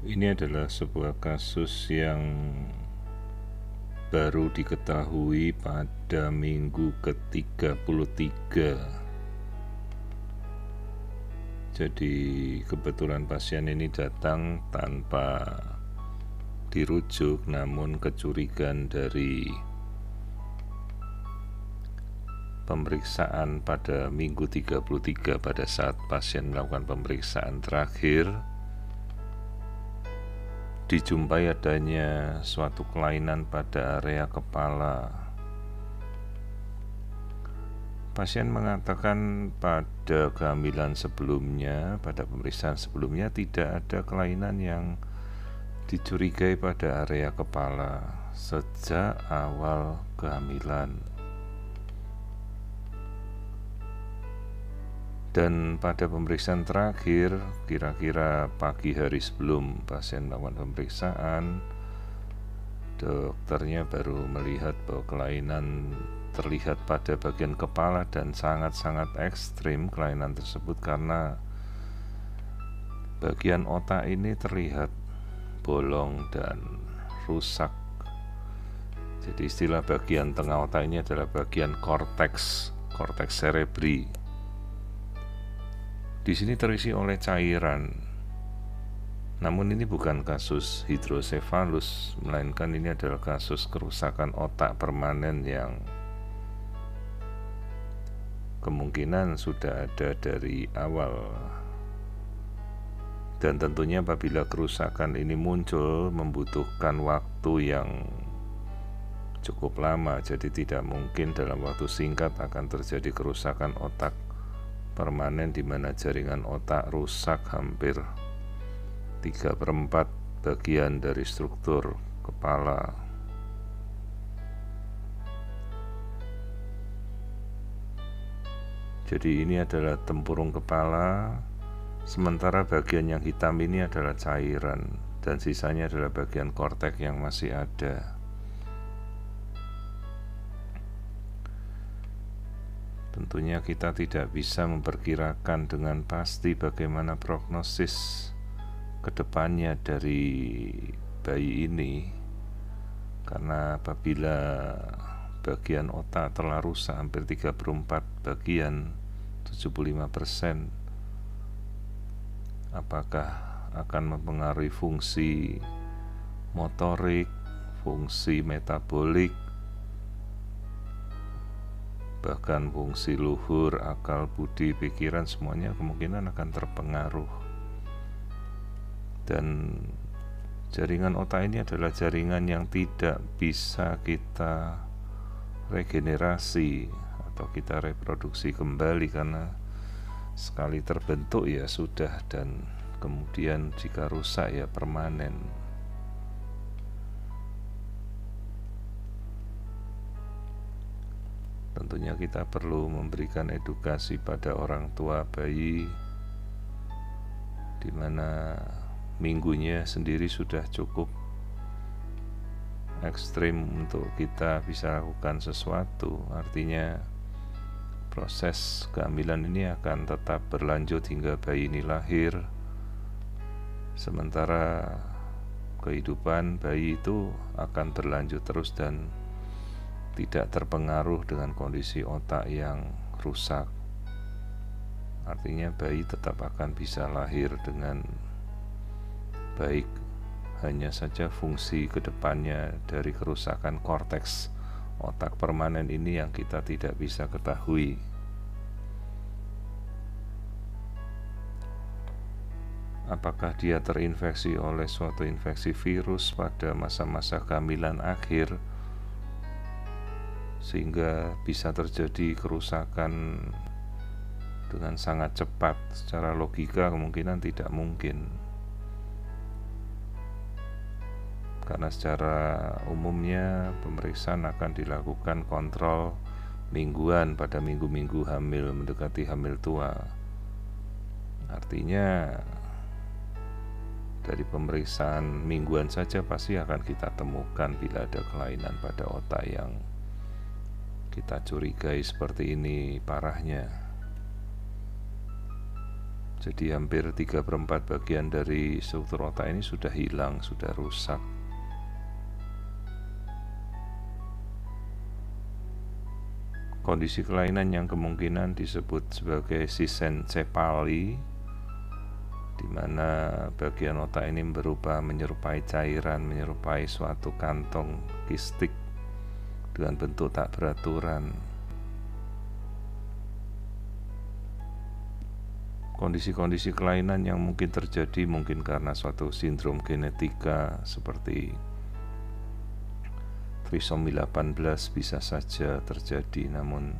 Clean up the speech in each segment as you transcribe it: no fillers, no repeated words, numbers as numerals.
Ini adalah sebuah kasus yang baru diketahui pada minggu ke-33. Jadi kebetulan pasien ini datang tanpa dirujuk, namun kecurigaan dari pemeriksaan pada minggu 33 pada saat pasien melakukan pemeriksaan terakhir dijumpai adanya suatu kelainan pada area kepala. Pasien mengatakan pada kehamilan sebelumnya, pada pemeriksaan sebelumnya tidak ada kelainan yang dicurigai pada area kepala sejak awal kehamilan. Dan pada pemeriksaan terakhir, kira-kira pagi hari sebelum pasien melakukan pemeriksaan, dokternya baru melihat bahwa kelainan terlihat pada bagian kepala dan sangat-sangat ekstrim kelainan tersebut karena bagian otak ini terlihat bolong dan rusak. Jadi istilah bagian tengah otak ini adalah bagian korteks cerebri. Di sini terisi oleh cairan. Namun ini bukan kasus hidrosefalus, melainkan ini adalah kasus kerusakan otak permanen yang kemungkinan sudah ada dari awal. Dan tentunya apabila kerusakan ini muncul membutuhkan waktu yang cukup lama, jadi tidak mungkin dalam waktu singkat akan terjadi kerusakan otak permanen di mana jaringan otak rusak hampir 3/4 bagian dari struktur kepala. Jadi ini adalah tempurung kepala, sementara bagian yang hitam ini adalah cairan dan sisanya adalah bagian korteks yang masih ada. Tentunya kita tidak bisa memperkirakan dengan pasti bagaimana prognosis kedepannya dari bayi ini, karena apabila bagian otak telah rusak hampir 3/4 bagian, 75%, apakah akan mempengaruhi fungsi motorik, fungsi metabolik, bahkan fungsi luhur, akal, budi, pikiran, semuanya kemungkinan akan terpengaruh. Dan jaringan otak ini adalah jaringan yang tidak bisa kita regenerasi atau kita reproduksi kembali, karena sekali terbentuk ya sudah, dan kemudian jika rusak ya permanen. Tentunya kita perlu memberikan edukasi pada orang tua bayi, di mana minggunya sendiri sudah cukup ekstrim untuk kita bisa lakukan sesuatu. Artinya proses kehamilan ini akan tetap berlanjut hingga bayi ini lahir, sementara kehidupan bayi itu akan berlanjut terus dan tidak terpengaruh dengan kondisi otak yang rusak. Artinya bayi tetap akan bisa lahir dengan baik, hanya saja fungsi kedepannya dari kerusakan korteks otak permanen ini yang kita tidak bisa ketahui. Apakah dia terinfeksi oleh suatu infeksi virus pada masa-masa kehamilan akhir sehingga bisa terjadi kerusakan dengan sangat cepat? Secara logika kemungkinan tidak mungkin, karena secara umumnya pemeriksaan akan dilakukan kontrol mingguan pada minggu-minggu hamil mendekati hamil tua. Artinya dari pemeriksaan mingguan saja pasti akan kita temukan bila ada kelainan pada otak yang kita curigai seperti ini parahnya. Jadi hampir 3/4 bagian dari struktur otak ini sudah hilang, sudah rusak. Kondisi kelainan yang kemungkinan disebut sebagai sisencefali, di mana bagian otak ini berubah menyerupai cairan, menyerupai suatu kantong kistik dengan bentuk tak beraturan. Kondisi-kondisi kelainan yang mungkin terjadi mungkin karena suatu sindrom genetika seperti trisomi 18 bisa saja terjadi, namun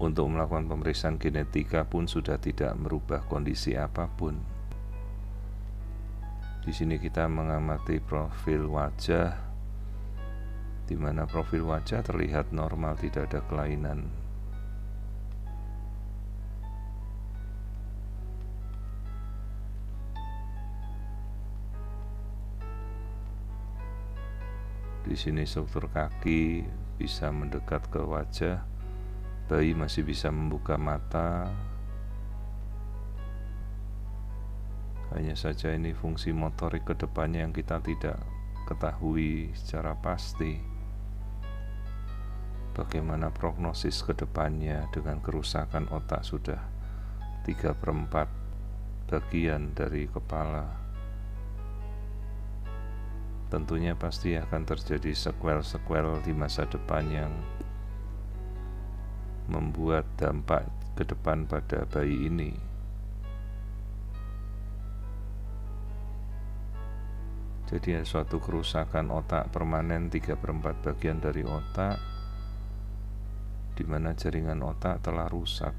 untuk melakukan pemeriksaan genetika pun sudah tidak merubah kondisi apapun. Di sini kita mengamati profil wajah, di mana profil wajah terlihat normal, tidak ada kelainan. Di sini struktur kaki bisa mendekat ke wajah, bayi masih bisa membuka mata. Hanya saja ini fungsi motorik ke depannya yang kita tidak ketahui secara pasti. Bagaimana prognosis ke depannya dengan kerusakan otak sudah 3/4 bagian dari kepala. Tentunya pasti akan terjadi sequel-sequel di masa depan yang membuat dampak ke depan pada bayi ini. Jadi ada suatu kerusakan otak permanen 3/4 bagian dari otak, di mana jaringan otak telah rusak.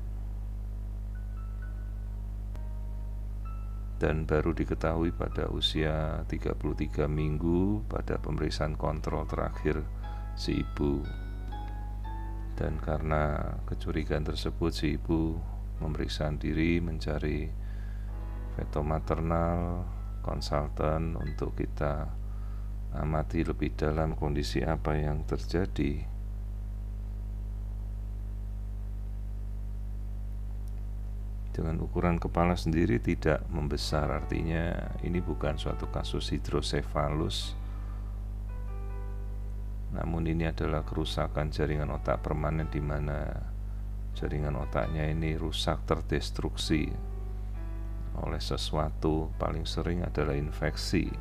Dan baru diketahui pada usia 33 minggu pada pemeriksaan kontrol terakhir si ibu. Dan karena kecurigaan tersebut, si ibu memeriksa diri mencari fetomaternal konsultan untuk kita amati lebih dalam kondisi apa yang terjadi. Dengan ukuran kepala sendiri tidak membesar, artinya ini bukan suatu kasus hidrosefalus, namun ini adalah kerusakan jaringan otak permanen di mana jaringan otaknya ini rusak, terdestruksi oleh sesuatu, paling sering adalah infeksi.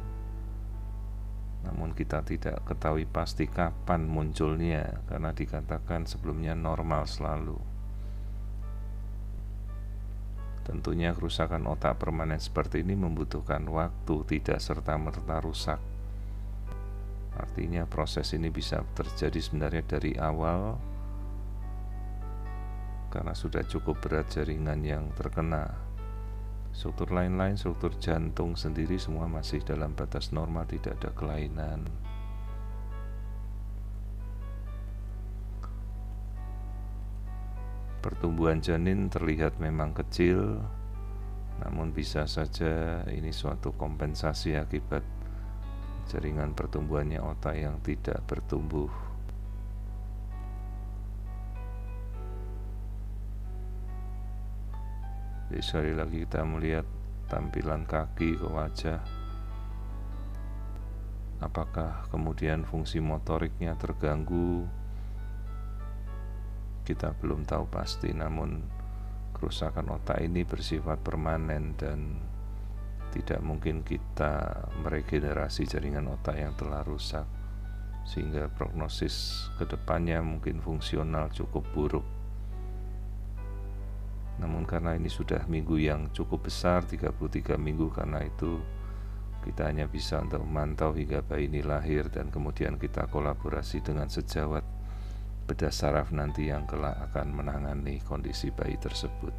Namun kita tidak ketahui pasti kapan munculnya, karena dikatakan sebelumnya normal selalu. Tentunya kerusakan otak permanen seperti ini membutuhkan waktu, tidak serta-merta rusak. Artinya proses ini bisa terjadi sebenarnya dari awal, karena sudah cukup berat jaringan yang terkena. Struktur lain-lain, struktur jantung sendiri semua masih dalam batas normal, tidak ada kelainan. Pertumbuhan janin terlihat memang kecil, namun bisa saja ini suatu kompensasi akibat jaringan pertumbuhannya otak yang tidak bertumbuh. Jadi sekali lagi kita melihat tampilan kaki ke wajah, apakah kemudian fungsi motoriknya terganggu, kita belum tahu pasti. Namun kerusakan otak ini bersifat permanen dan tidak mungkin kita meregenerasi jaringan otak yang telah rusak, sehingga prognosis kedepannya mungkin fungsional cukup buruk. Namun karena ini sudah minggu yang cukup besar, 33 minggu, karena itu kita hanya bisa untuk memantau hingga bayi ini lahir, dan kemudian kita kolaborasi dengan sejawat bedah saraf nanti yang kelak akan menangani kondisi bayi tersebut.